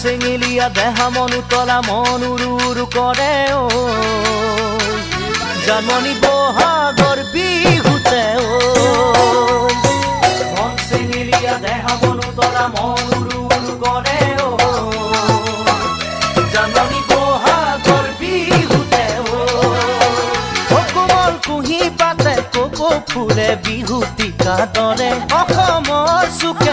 চেঙেলীয়া দেহা মন উতলা মন উৰু উৰু কৰে ঐ জানমণি বহাগৰ বিহুতে ঐ মন চেঙেলীয়া দেহা মন উতলা মন উৰু উৰু কৰে ঐ জানমণি বহাগৰ বিহুতে ঐ কোমল কুঁহি পাতে কক ফুলে বিহুতি কাদৰে অসমৰ চুক